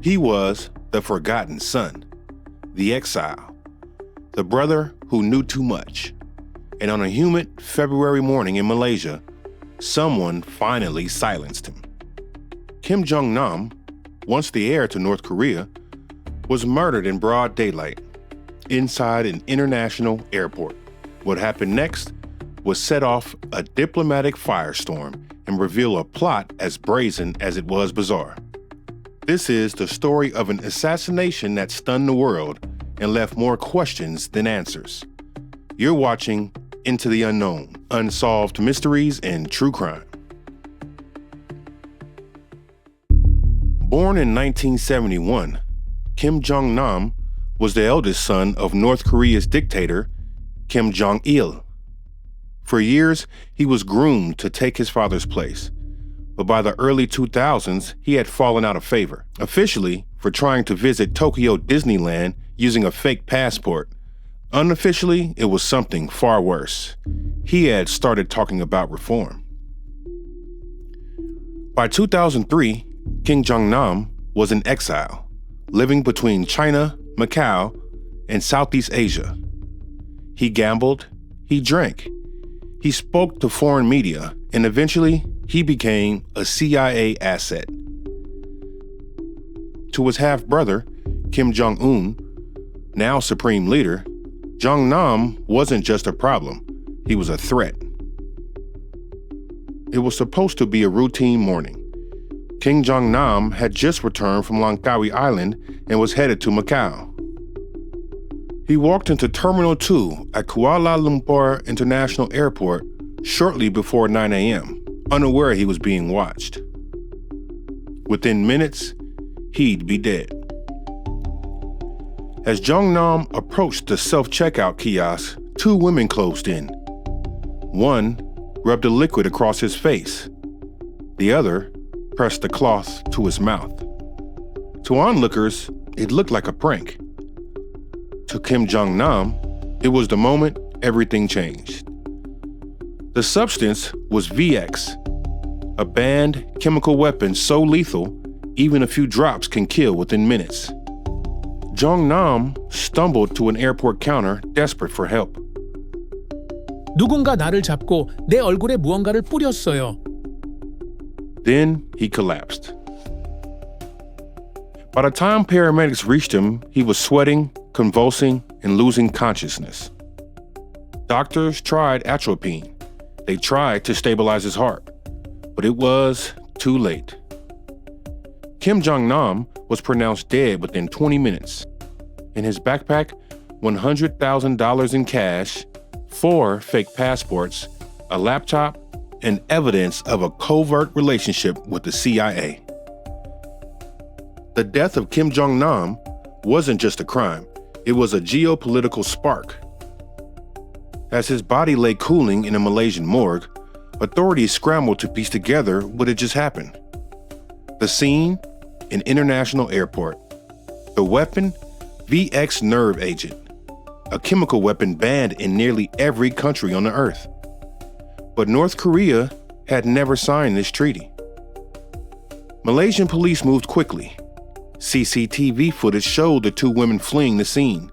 He was the forgotten son, the exile, the brother who knew too much. And on a humid February morning in Malaysia, someone finally silenced him. Kim Jong-nam, once the heir to North Korea, was murdered in broad daylight inside an international airport. What happened next would set off a diplomatic firestorm and reveal a plot as brazen as it was bizarre. This is the story of an assassination that stunned the world and left more questions than answers. You're watching Into the Unknown, Unsolved Mysteries and True Crime. Born in 1971, Kim Jong-nam was the eldest son of North Korea's dictator, Kim Jong-il. For years, he was groomed to take his father's place, but by the early 2000s, he had fallen out of favor, officially for trying to visit Tokyo Disneyland using a fake passport. Unofficially, it was something far worse. He had started talking about reform. By 2003, Kim Jong-nam was in exile, living between China, Macau, and Southeast Asia. He gambled, he drank, he spoke to foreign media, and eventually he became a CIA asset. To his half-brother, Kim Jong-un, now supreme leader, Jong-nam wasn't just a problem, he was a threat. It was supposed to be a routine morning. Kim Jong-nam had just returned from Langkawi Island and was headed to Macau. He walked into Terminal 2 at Kuala Lumpur International Airport shortly before 9 a.m., unaware he was being watched. Within minutes, he'd be dead. As Jong-nam approached the self-checkout kiosk, two women closed in. One rubbed a liquid across his face. The other pressed the cloth to his mouth. To onlookers, it looked like a prank. To Kim Jong-nam, it was the moment everything changed. The substance was VX, a banned chemical weapon so lethal, even a few drops can kill within minutes. Jong-nam stumbled to an airport counter, desperate for help. 누군가 나를 잡고 내 얼굴에 무언가를 뿌렸어요. Then he collapsed. By the time paramedics reached him, he was sweating, convulsing, and losing consciousness. Doctors tried atropine. They tried to stabilize his heart, but it was too late. Kim Jong-nam was pronounced dead within 20 minutes. In his backpack, $100,000 in cash, 4 fake passports, a laptop, and evidence of a covert relationship with the CIA. The death of Kim Jong-nam wasn't just a crime, it was a geopolitical spark. As his body lay cooling in a Malaysian morgue, authorities scrambled to piece together what had just happened. The scene, an international airport. The weapon, VX nerve agent, a chemical weapon banned in nearly every country on the earth. But North Korea had never signed this treaty. Malaysian police moved quickly. CCTV footage showed the two women fleeing the scene,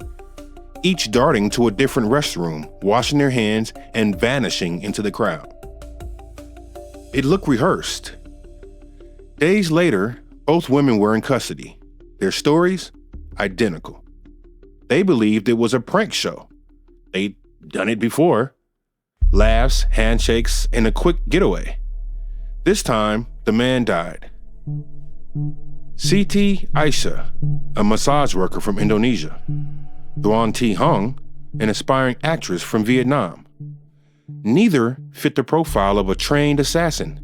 each darting to a different restroom, washing their hands, and vanishing into the crowd. It looked rehearsed. Days later, both women were in custody. Their stories, identical. They believed it was a prank show. They'd done it before. Laughs, handshakes, and a quick getaway. This time, the man died. Siti Aisyah, a massage worker from Indonesia. Duan Thi Hong, an aspiring actress from Vietnam. Neither fit the profile of a trained assassin,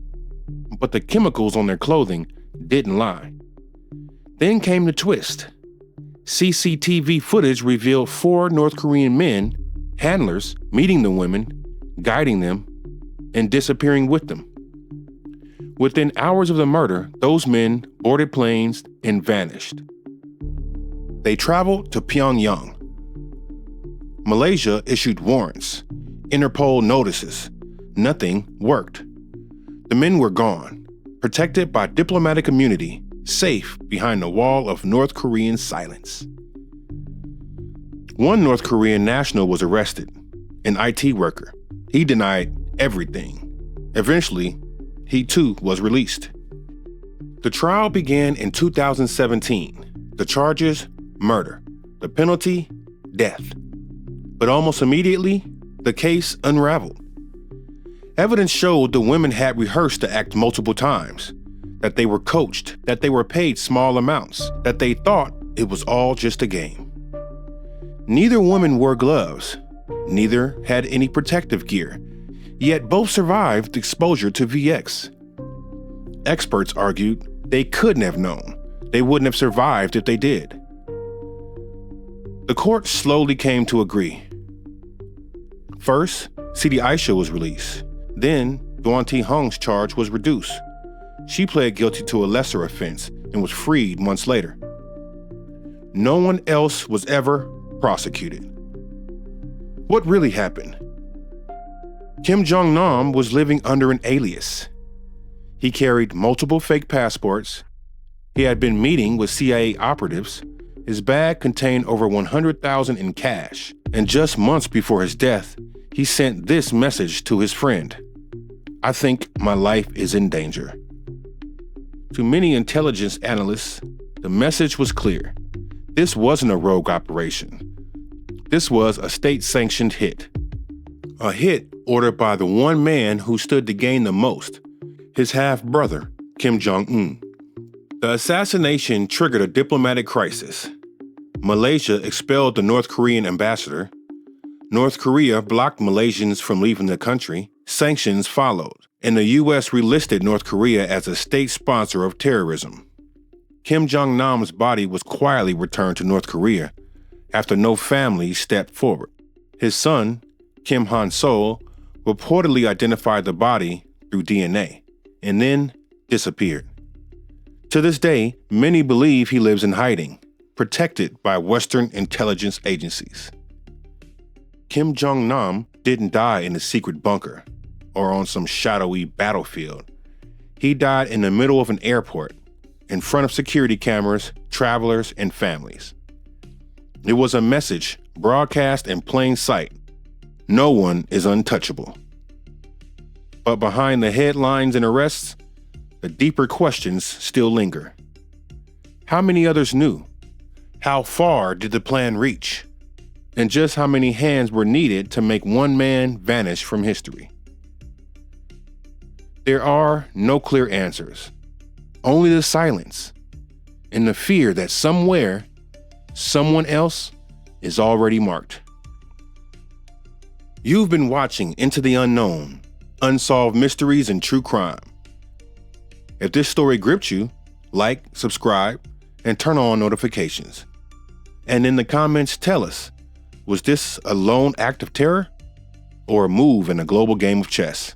but the chemicals on their clothing didn't lie. Then came the twist. CCTV footage revealed 4 North Korean men, handlers, meeting the women, guiding them, and disappearing with them. Within hours of the murder, those men boarded planes and vanished. They traveled to Pyongyang. Malaysia issued warrants, Interpol notices. Nothing worked. The men were gone, protected by diplomatic immunity, safe behind the wall of North Korean silence. One North Korean national was arrested, an IT worker. He denied everything. Eventually, he too was released. The trial began in 2017. The charges, murder. The penalty, death. But almost immediately, the case unraveled. Evidence showed the women had rehearsed the act multiple times, that they were coached, that they were paid small amounts, that they thought it was all just a game. Neither woman wore gloves, neither had any protective gear, yet both survived exposure to VX. Experts argued they couldn't have known. They wouldn't have survived if they did. The court slowly came to agree. First, Sidi Aisha was released. Then, Duan Ti-hung's charge was reduced. She pled guilty to a lesser offense and was freed months later. No one else was ever prosecuted. What really happened? Kim Jong-nam was living under an alias. He carried multiple fake passports. He had been meeting with CIA operatives. His bag contained over $100,000 in cash. And just months before his death, he sent this message to his friend: "I think my life is in danger." To many intelligence analysts, the message was clear. This wasn't a rogue operation. This was a state-sanctioned hit. A hit ordered by the one man who stood to gain the most, his half-brother, Kim Jong-un. The assassination triggered a diplomatic crisis. Malaysia expelled the North Korean ambassador. North Korea blocked Malaysians from leaving the country. Sanctions followed, and the U.S. relisted North Korea as a state sponsor of terrorism. Kim Jong-nam's body was quietly returned to North Korea after no family stepped forward. His son, Kim Han-sol, reportedly identified the body through DNA and then disappeared. To this day, many believe he lives in hiding, protected by Western intelligence agencies. Kim Jong-nam didn't die in a secret bunker or on some shadowy battlefield. He died in the middle of an airport, in front of security cameras, travelers, and families. It was a message broadcast in plain sight. No one is untouchable. But behind the headlines and arrests, the deeper questions still linger. How many others knew? How far did the plan reach? And just how many hands were needed to make one man vanish from history? There are no clear answers, only the silence and the fear that somewhere, someone else is already marked. You've been watching Into the Unknown, Unsolved Mysteries and True Crime. If this story gripped you, like, subscribe, and turn on notifications. And in the comments, tell us, was this a lone act of terror or a move in a global game of chess?